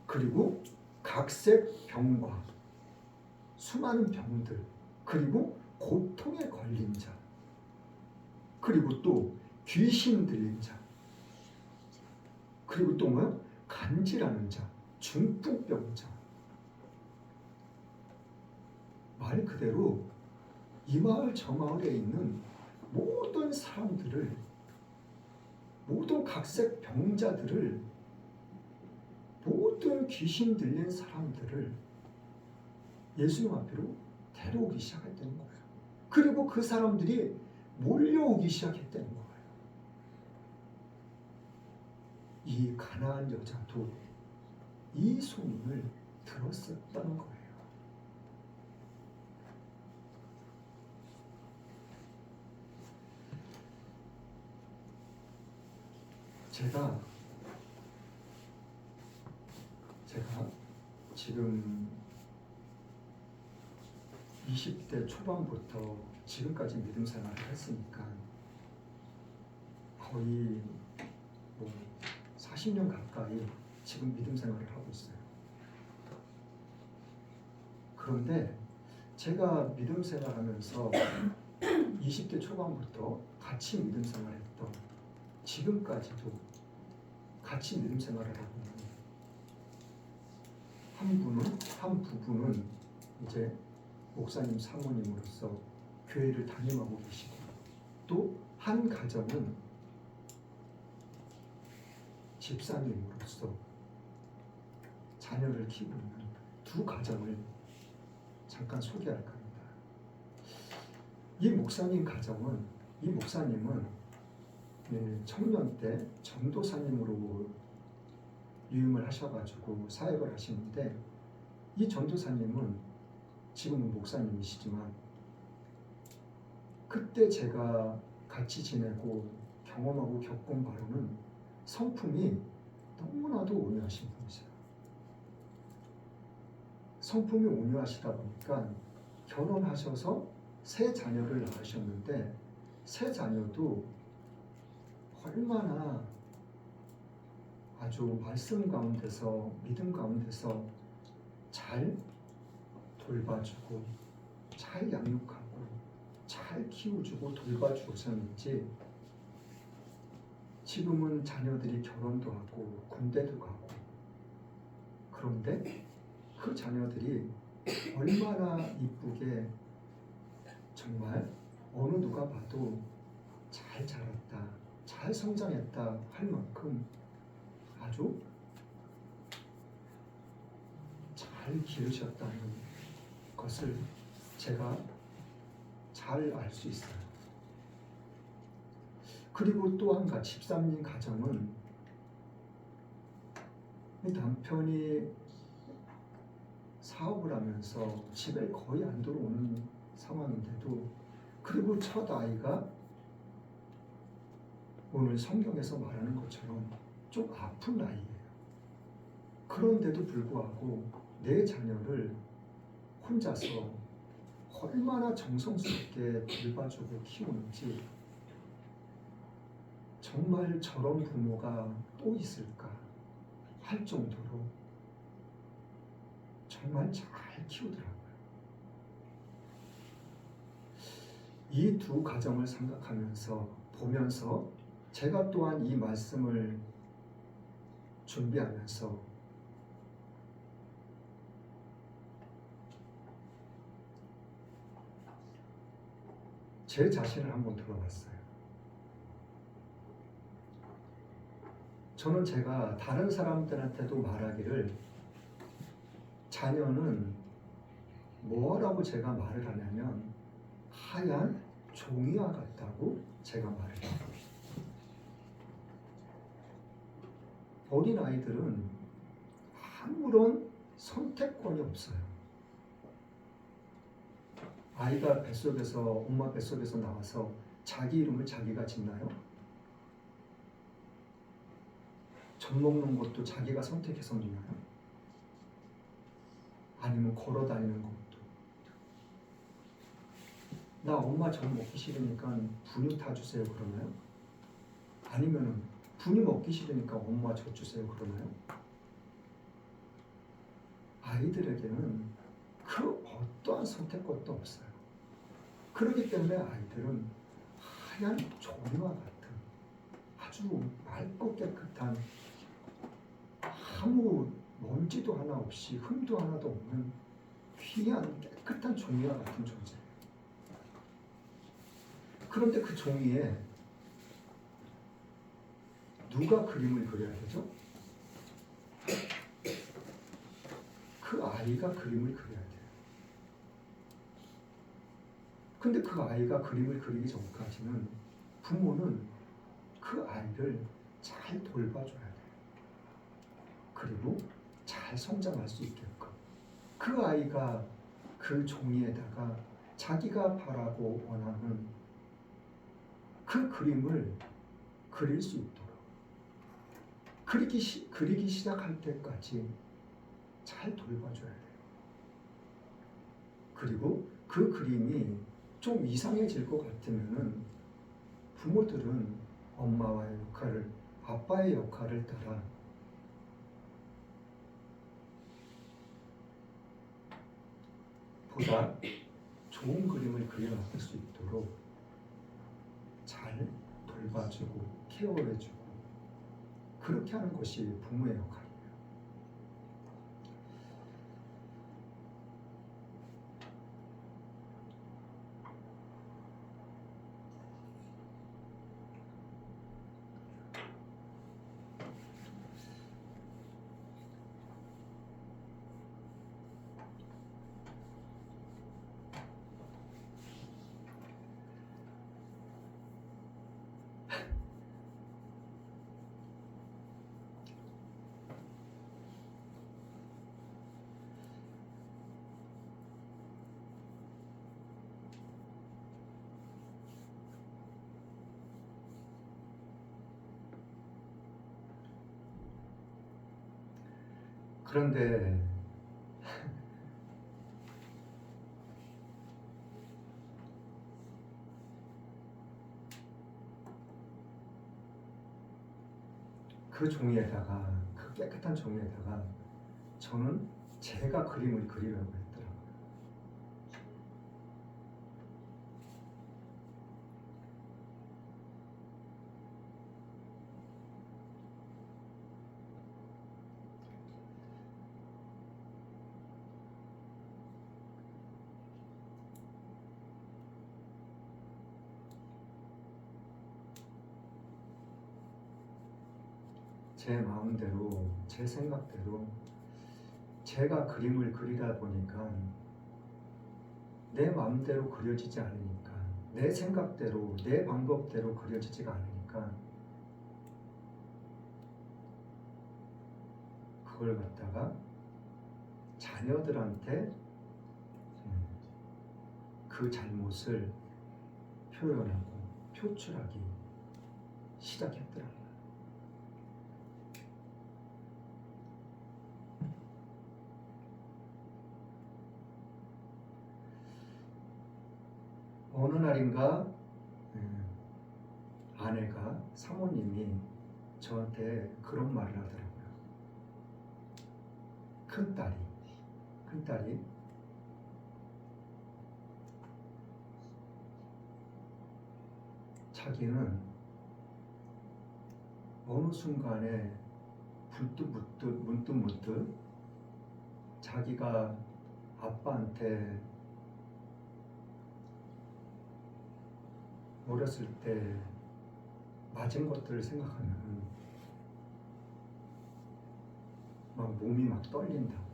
그리고 각색 병과 수많은 병들, 그리고 고통에 걸린 자, 그리고 또 귀신 들린 자, 그리고 또 뭐요? 간질하는 자, 중풍병자. 말 그대로 이 마을 저 마을에 있는 모든 사람들을, 모든 각색 병자들을, 모든 귀신 들린 사람들을 예수님 앞으로 데려오기 시작했다는 거예요. 그리고 그 사람들이 몰려오기 시작했다는 거예요. 이 가나안 여자도 이 소문을 들었었다는 거예요. 제가 지금 20대 초반부터 지금까지 믿음 생활을 했으니까 거의 뭐 40년 가까이 지금 믿음 생활을 하고 있어요. 그런데 제가 믿음 생활하면서 20대 초반부터 같이 믿음 생활했던 지금까지도 같이 믿음 생활을 하고 있는 한 부분은 이제 목사님 사모님으로서 교회를 담임하고 계시고, 또 한 가정은 집사님으로서 자녀를 키우고 있는 두 가정을 잠깐 소개할까 합니다. 이 목사님은 청년 때 전도사님으로 유임을 하셔가지고 사역을 하시는데, 이 전도사님은 지금은 목사님이시지만 그때 제가 같이 지내고 경험하고 겪은 바로는 성품이 너무나도 온유하신 분이세요. 성품이 온유하시다 보니까 결혼하셔서 세 자녀를 낳으셨는데, 세 자녀도 얼마나 아주 말씀 가운데서 믿음 가운데서 잘 돌봐주고 잘 양육하고 잘 키워주고 돌봐주셨는지 지금은 자녀들이 결혼도 하고 군대도 가고, 그런데 그 자녀들이 얼마나 이쁘게 정말 어느 누가 봐도 잘 자랐다, 잘 성장했다 할 만큼 아주 잘 기르셨다는 것을 제가 잘 알 수 있어요. 그리고 또 한 가지, 집사님 가정은 이 남편이 사업을 하면서 집에 거의 안 들어오는 상황인데도, 그리고 첫 아이가 오늘 성경에서 말하는 것처럼 좀 아픈 나이예요. 그런데도 불구하고 내 자녀를 혼자서 얼마나 정성스럽게 돌봐주고 키우는지, 정말 저런 부모가 또 있을까 할 정도로 정말 잘 키우더라고요. 이 두 가정을 생각하면서 보면서 제가 또한 이 말씀을 준비하면서 제 자신을 한번 돌아봤어요. 저는 제가 다른 사람들한테도 말하기를, 자녀는 뭐라고 제가 말을 하냐면 하얀 종이와 같다고 제가 말을 해요. 어린 아이들은 아무런 선택권이 없어요. 아이가 뱃속에서, 엄마 뱃속에서 나와서 자기 이름을 자기가 짓나요? 젖 먹는 것도 자기가 선택해서 먹나요? 아니면 걸어 다니는 것도. 나 엄마 젖 먹기 싫으니까 분유 타주세요 그러나요? 아니면 분유 먹기 싫으니까 엄마 젖 주세요 그러나요? 아이들에게는 그 어떠한 선택권도 없어요. 그렇기 때문에 아이들은 하얀 종이와 같은 아주 맑고 깨끗한, 아무 먼지도 하나 없이 흠도 하나도 없는 귀한 깨끗한 종이와 같은 존재예요. 그런데 그 종이에 누가 그림을 그려야 되죠? 그 아이가 그림을 그려야 돼요. 근데 그 아이가 그림을 그리기 전까지는 부모는 그 아이를 잘 돌봐줘야 돼요. 그리고 잘 성장할 수 있게끔 그 아이가 그 종이에다가 자기가 바라고 원하는 그 그림을 그릴 수 있도록, 그리기 시작할 때까지 잘 돌봐줘야 돼요. 그리고 그 그림이 좀 이상해질 것 같으면은 부모들은 엄마와의 역할을, 아빠의 역할을 따라 보다 좋은 그림을 그려나갈 수 있도록 잘 돌봐주고 케어해주고 그렇게 하는 것이 부모의 역할이에요. 그런데 그 종이에다가, 그 깨끗한 종이에다가 저는 제가 그림을 그리려고 했더라고요. 제 마음대로, 제 생각대로 제가 그림을 그리다 보니까 내 마음대로 그려지지 않으니까, 내 생각대로, 내 방법대로 그려지지가 않으니까 그걸 갖다가 자녀들한테 그 잘못을 표현하고 표출하기 시작했더라고요. 어느 날인가 아내가, 사모님이 저한테 그런 말을 하더라고요. 큰딸이 자기는 어느 순간에 문득 자기가 아빠한테 어렸을 때 맞은 것들을 생각하면 막 몸이 막 떨린다.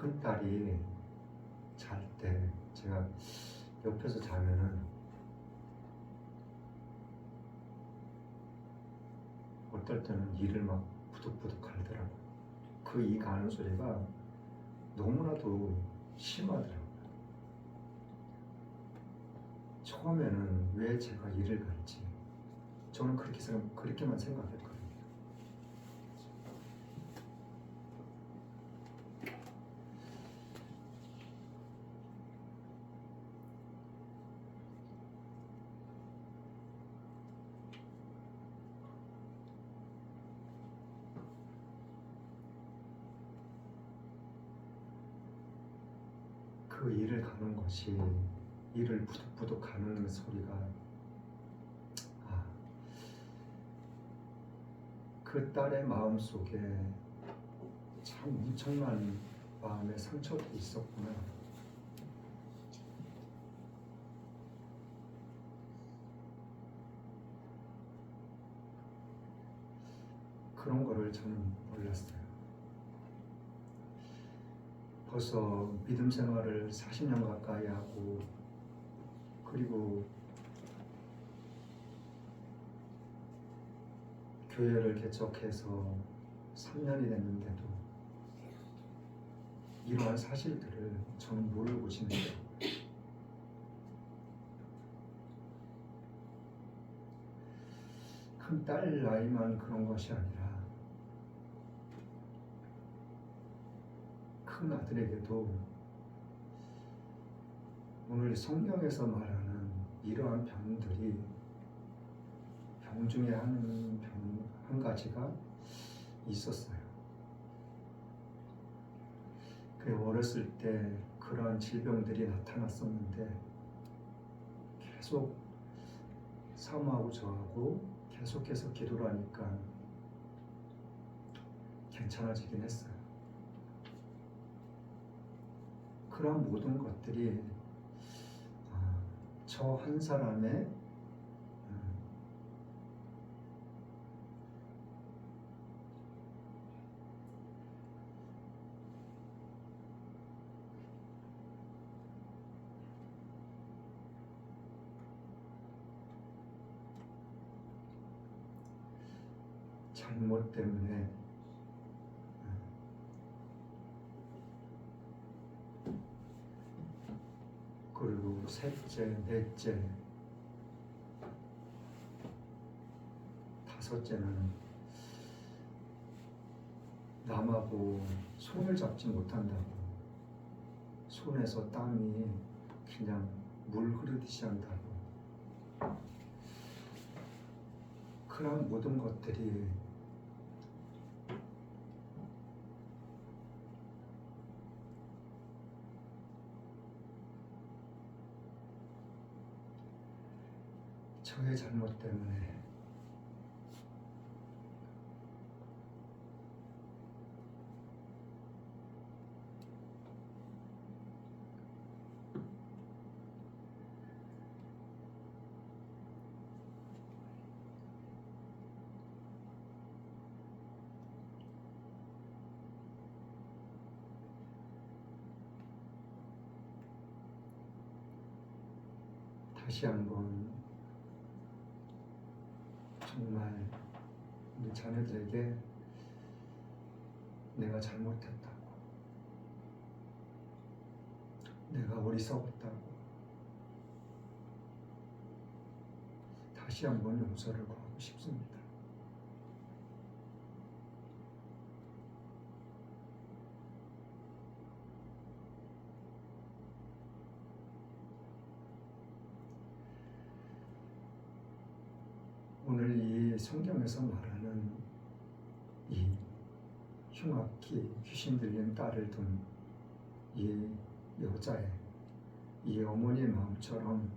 큰딸이 잘 때 제가 옆에서 자면은 어떨 때는 이를 막 부득부득 갈더라고요. 그 이 가는 소리가 너무나도 심하더라고요. 처음에는 왜 제가 이를 갈지 저는 그렇게만 생각했거든요. 그 이를 가는 것이 이를 부득부득 가는 소리가 그 딸의 마음 속에 참 엄청난 마음의 상처도 있었구나. 그런 거를 저는 몰랐어요. 벌써 믿음 생활을 40년 가까이 하고 그리고 교회를 개척해서 3년이 됐는데도 이러한 사실들을 저는 모르고 지내요. 큰 딸 나이만 그런 것이 아니라 큰 아들에게도 오늘 성경에서 말하는 이러한 병들이 병 중에 한 가지가 있었어요. 그 어렸을 때 그러한 질병들이 나타났었는데 계속 사모하고 저하고 계속해서 기도를 하니까 괜찮아지긴 했어요. 그런 모든 것들이 저 한 사람의 잘못 때문에 그리고 셋째, 넷째, 다섯째는 남하고 손을 잡지 못한다고 손에서 땀이 그냥 물 흐르듯이 한다고 그런 모든 것들이 저의 잘못 때문에 다시 한번 정말 우리 자녀들에게 내가 잘못했다고, 내가 어리석었다고 다시 한번 용서를 구하고 싶습니다. 오늘 이 성경에서 말하는 이 흉악히 귀신 들린 딸을 둔 이 여자의 이 어머니의 마음처럼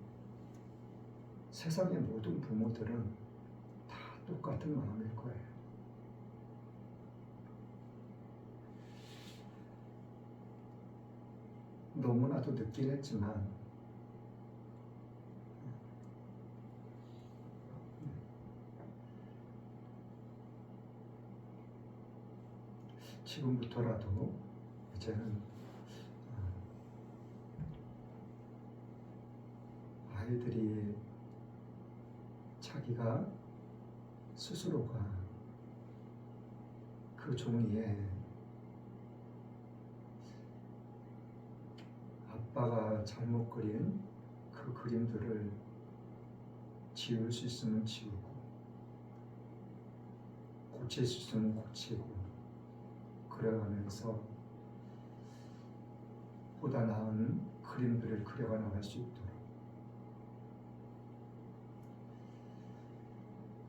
세상의 모든 부모들은 다 똑같은 마음일 거예요. 너무나도 늦긴 했지만 지금부터라도 이제는 내가 스스로가 그 종이에 아빠가 잘못 그린 그 그림들을 지울 수 있으면 지우고 고칠 수 있으면 고치고 그래가면서 보다 나은 그림들을 그려가 나갈 수 있도록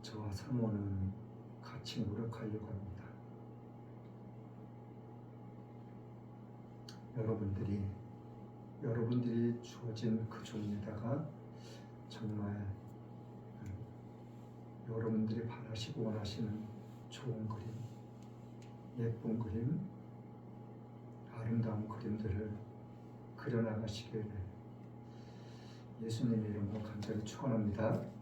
저와 사모는 같이 노력하려고 합니다. 여러분들이 주어진 그 종에다가 정말 여러분들이 바라시고 원하시는 좋은 그림, 예쁜 그림, 아름다운 그림들을 그려나가시길 예수님의 이름으로 간절히 축원합니다.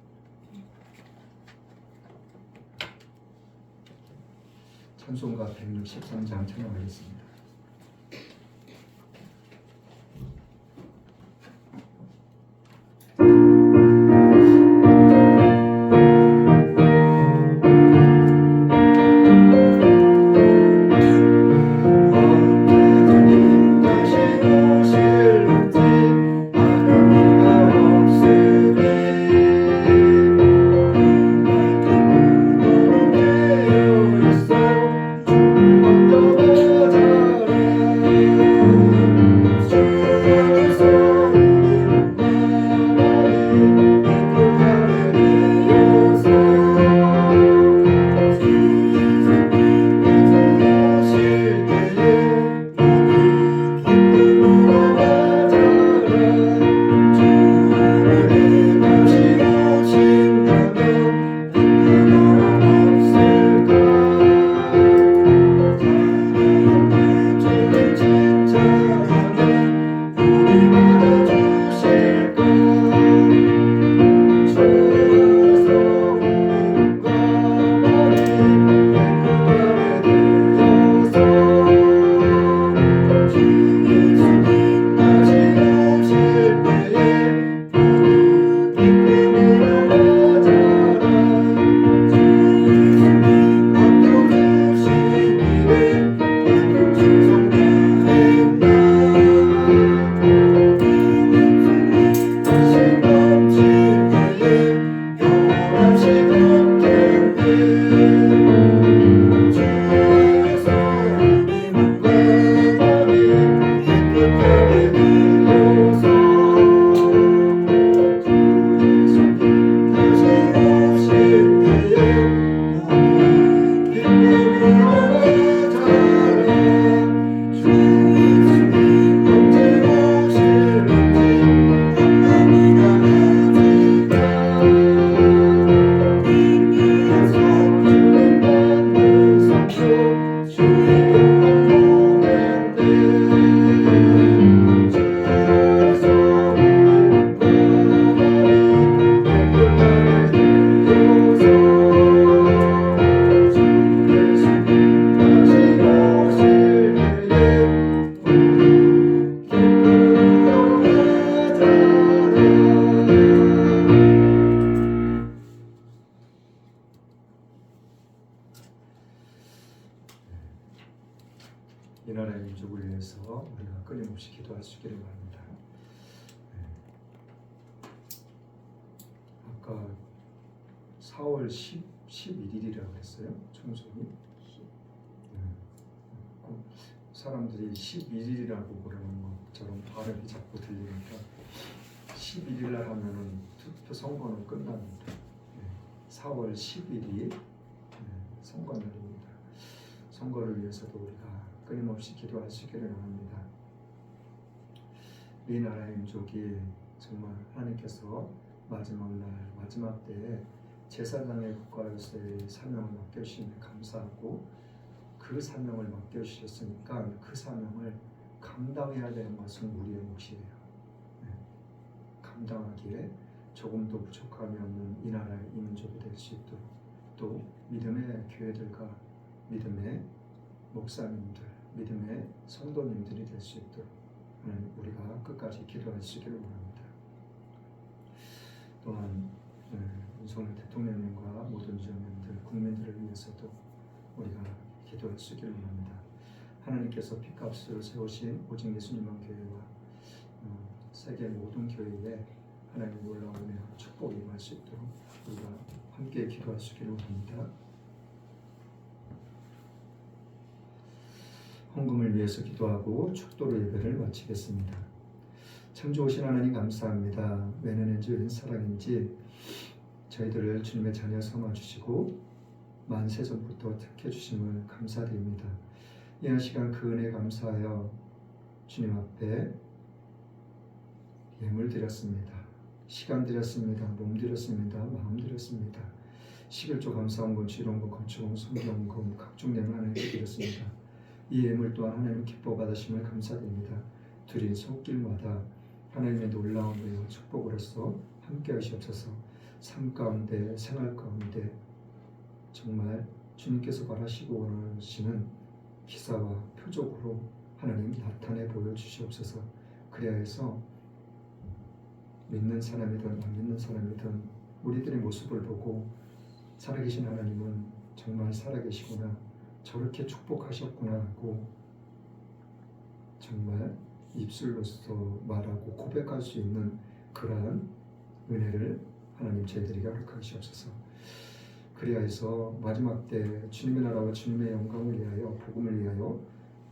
찬송가 163장 찬양하겠습니다. 이 나라의 민족을 위해서 우리가 끊임없이 기도할 수 있기를 바랍니다. 아까 4월 11일이라고 그랬어요? 총선이? 사람들이 11일이라고 그러는 것처럼 발음이 자꾸 들리니까 11일 날 하면은 투표 선거는 끝납니다. 4월 10일이 선거 날입니다. 선거를 위해서도 우리가 끊임없이 기도할 수 있기를 원합니다. 이 나라의 민족이 정말 하나님께서 마지막 날, 마지막 때에 제사장의 국가로서의 사명을 맡겨주시니 감사하고 그 사명을 맡겨주셨으니까 그 사명을 감당해야 되는 것은 우리의 몫이에요. 감당하기에 조금도 부족함이 없는 이 나라의 이 민족이 될 수 있도록 또 믿음의 교회들과 믿음의 목사님들, 믿음의 성도님들이 될 수 있도록 우리가 끝까지 기도할 수 있기를 원합니다. 또한 윤석열 대통령님과 모든 유족님들, 국민들을 위해서도 우리가 기도할 수 있기를 원합니다. 하나님께서 피값을 세우신 오직 예수님만 교회와 세계 모든 교회에 하나님 놀라운 은혜와 축복이 임할 수 있도록 우리가 함께 기도할 수 있기를 원합니다. 헌금을 위해서 기도하고 축도로 예배를 마치겠습니다. 참 좋으신 하나님 감사합니다. 웬은인지 웬사랑인지 저희들을 주님의 자녀 삼아주시고 만세전부터 택해주심을 감사드립니다. 이 시간 그 은혜 감사하여 주님 앞에 예물 드렸습니다. 시간 드렸습니다. 몸 드렸습니다. 마음 드렸습니다. 11조 감사원금, 지론금, 건축금, 성경금 각종 예물 하나님께 드렸습니다. 이 예물 또한 하나님 기뻐 받으심을 감사드립니다. 드린 손길마다 하나님의 놀라운 은혜와 축복으로서 함께 하시옵소서. 삶 가운데, 생활 가운데 정말 주님께서 바라시고 원하시는 기사와 표적으로 하나님 나타내 보여주시옵소서. 그래야 해서 믿는 사람이든 안 믿는 사람이든 우리들의 모습을 보고 살아계신 하나님은 정말 살아계시구나, 저렇게 축복하셨구나 하고 정말 입술로서 말하고 고백할 수 있는 그러한 은혜를 하나님 저희들에게 허락하시옵소서. 그래야 해서 마지막 때 주님의 나라와 주님의 영광을 위하여, 복음을 위하여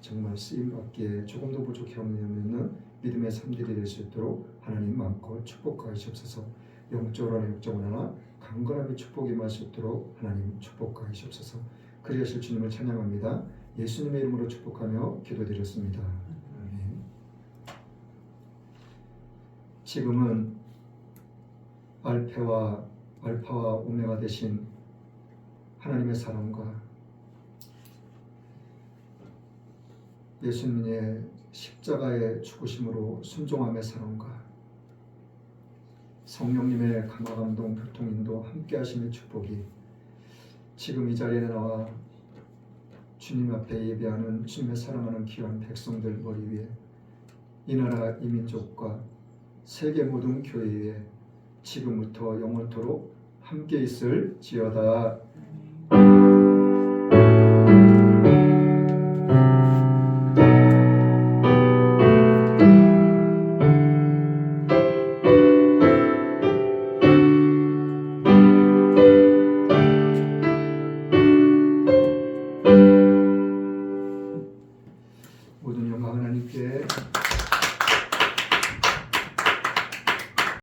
정말 쓰임받기에 조금도 부족해 없는 믿음의 삶들이 될 수 있도록 하나님 마음껏 축복하시옵소서. 영적으로나 육적으로나 강건함의 축복이 임할 수 있도록 하나님 축복하시옵소서. 그리하실 주님을 찬양합니다. 예수님의 이름으로 축복하며 기도드렸습니다. 아멘. 지금은 알파와 오메가 되신 하나님의 사랑과 예수님의 십자가의 죽으심으로 순종함의 사랑과 성령님의 감화감동, 교통인도 함께하심의 축복이 지금 이 자리에 나와 주님 앞에 예배하는 주님의 사랑하는 귀한 백성들 머리 위에, 이 나라 이 민족과 세계 모든 교회에 지금부터 영원토록 함께 있을지어다.